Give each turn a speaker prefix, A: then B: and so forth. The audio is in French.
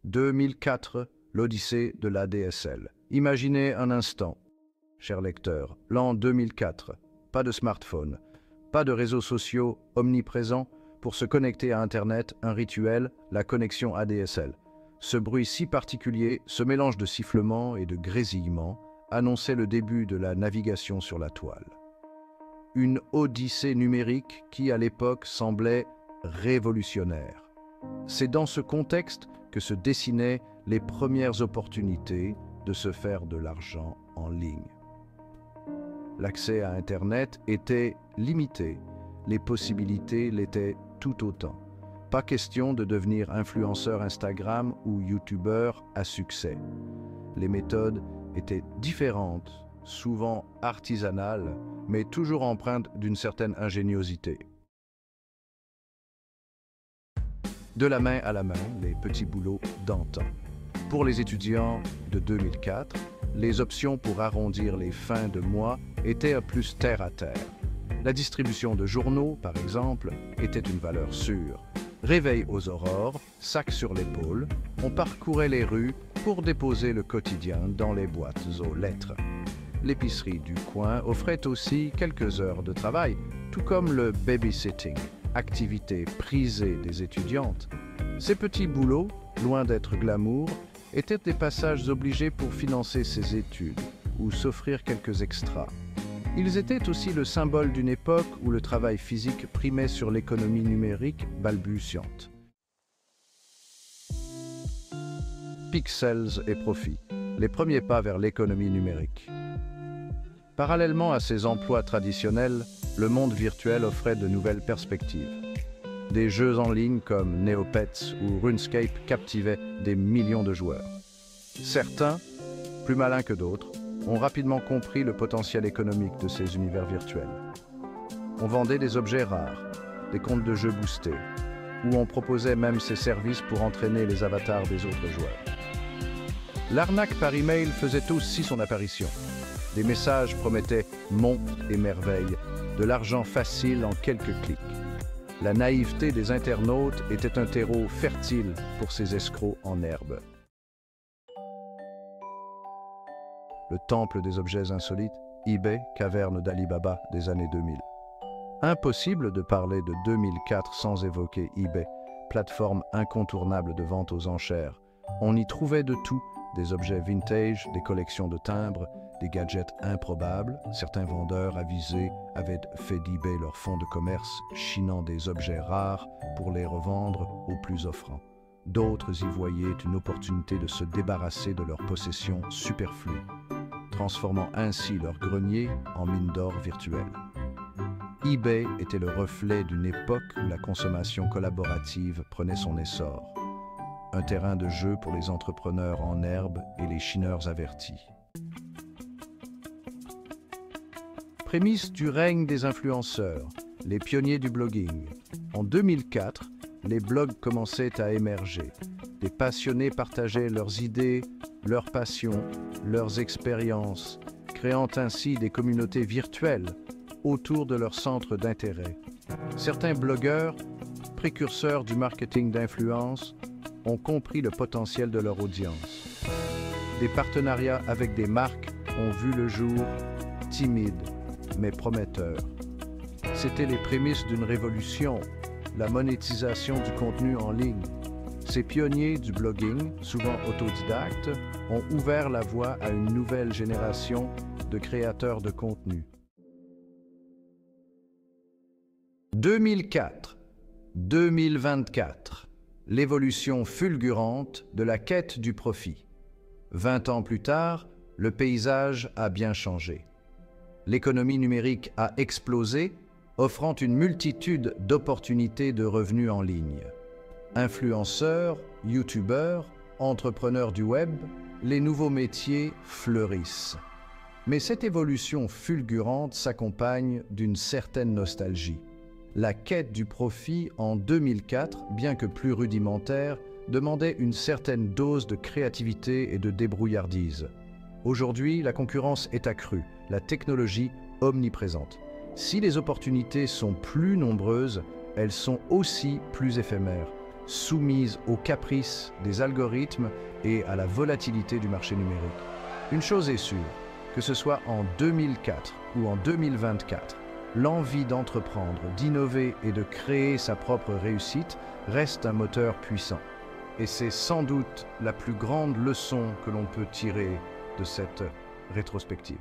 A: 2004, l'Odyssée de l'ADSL. Imaginez un instant, cher lecteur, l'an 2004, pas de smartphone, pas de réseaux sociaux omniprésents. Pour se connecter à Internet, un rituel, la connexion ADSL. Ce bruit si particulier, ce mélange de sifflements et de grésillements, annonçait le début de la navigation sur la toile. Une odyssée numérique qui, à l'époque, semblait révolutionnaire. C'est dans ce contexte que se dessinaient les premières opportunités de se faire de l'argent en ligne. L'accès à Internet était limité, les possibilités l'étaient tout autant. Pas question de devenir influenceur Instagram ou youtubeur à succès. Les méthodes étaient différentes, souvent artisanales, mais toujours empreintes d'une certaine ingéniosité. De la main à la main, les petits boulots d'antan. Pour les étudiants de 2004, les options pour arrondir les fins de mois étaient plus terre à terre. La distribution de journaux, par exemple, était une valeur sûre. Réveil aux aurores, sac sur l'épaule, on parcourait les rues pour déposer le quotidien dans les boîtes aux lettres. L'épicerie du coin offrait aussi quelques heures de travail, tout comme le babysitting, activité prisée des étudiantes. Ces petits boulots, loin d'être glamour, étaient des passages obligés pour financer ses études ou s'offrir quelques extras. Ils étaient aussi le symbole d'une époque où le travail physique primait sur l'économie numérique balbutiante. Pixels et profits, les premiers pas vers l'économie numérique. Parallèlement à ces emplois traditionnels, le monde virtuel offrait de nouvelles perspectives. Des jeux en ligne comme Neopets ou RuneScape captivaient des millions de joueurs. Certains, plus malins que d'autres, ont rapidement compris le potentiel économique de ces univers virtuels. On vendait des objets rares, des comptes de jeux boostés, ou on proposait même ces services pour entraîner les avatars des autres joueurs. L'arnaque par email faisait aussi son apparition. Des messages promettaient monts et merveilles, de l'argent facile en quelques clics. La naïveté des internautes était un terreau fertile pour ces escrocs en herbe. Le temple des objets insolites, eBay, caverne d'Ali Baba des années 2000. Impossible de parler de 2004 sans évoquer eBay, plateforme incontournable de vente aux enchères. On y trouvait de tout, des objets vintage, des collections de timbres, des gadgets improbables. Certains vendeurs avisés avaient fait d'eBay leur fonds de commerce, chinant des objets rares pour les revendre aux plus offrants. D'autres y voyaient une opportunité de se débarrasser de leurs possessions superflues, transformant ainsi leur grenier en mine d'or virtuelle. eBay était le reflet d'une époque où la consommation collaborative prenait son essor. Un terrain de jeu pour les entrepreneurs en herbe et les chineurs avertis. Prémisse du règne des influenceurs, les pionniers du blogging. En 2004, les blogs commençaient à émerger. Des passionnés partageaient leurs idées, leurs passions, leurs expériences, créant ainsi des communautés virtuelles autour de leur centre d'intérêt. Certains blogueurs, précurseurs du marketing d'influence, ont compris le potentiel de leur audience. Des partenariats avec des marques ont vu le jour, timides mais prometteurs. C'étaient les prémices d'une révolution, la monétisation du contenu en ligne. Ces pionniers du blogging, souvent autodidactes, ont ouvert la voie à une nouvelle génération de créateurs de contenu. 2004, 2024, l'évolution fulgurante de la quête du profit. 20 ans plus tard, le paysage a bien changé. L'économie numérique a explosé, offrant une multitude d'opportunités de revenus en ligne. Influenceurs, youtubeurs, entrepreneurs du web, les nouveaux métiers fleurissent. Mais cette évolution fulgurante s'accompagne d'une certaine nostalgie. La quête du profit en 2004, bien que plus rudimentaire, demandait une certaine dose de créativité et de débrouillardise. Aujourd'hui, la concurrence est accrue, la technologie omniprésente. Si les opportunités sont plus nombreuses, elles sont aussi plus éphémères. soumise aux caprices des algorithmes et à la volatilité du marché numérique. Une chose est sûre, que ce soit en 2004 ou en 2024, l'envie d'entreprendre, d'innover et de créer sa propre réussite reste un moteur puissant. Et c'est sans doute la plus grande leçon que l'on peut tirer de cette rétrospective.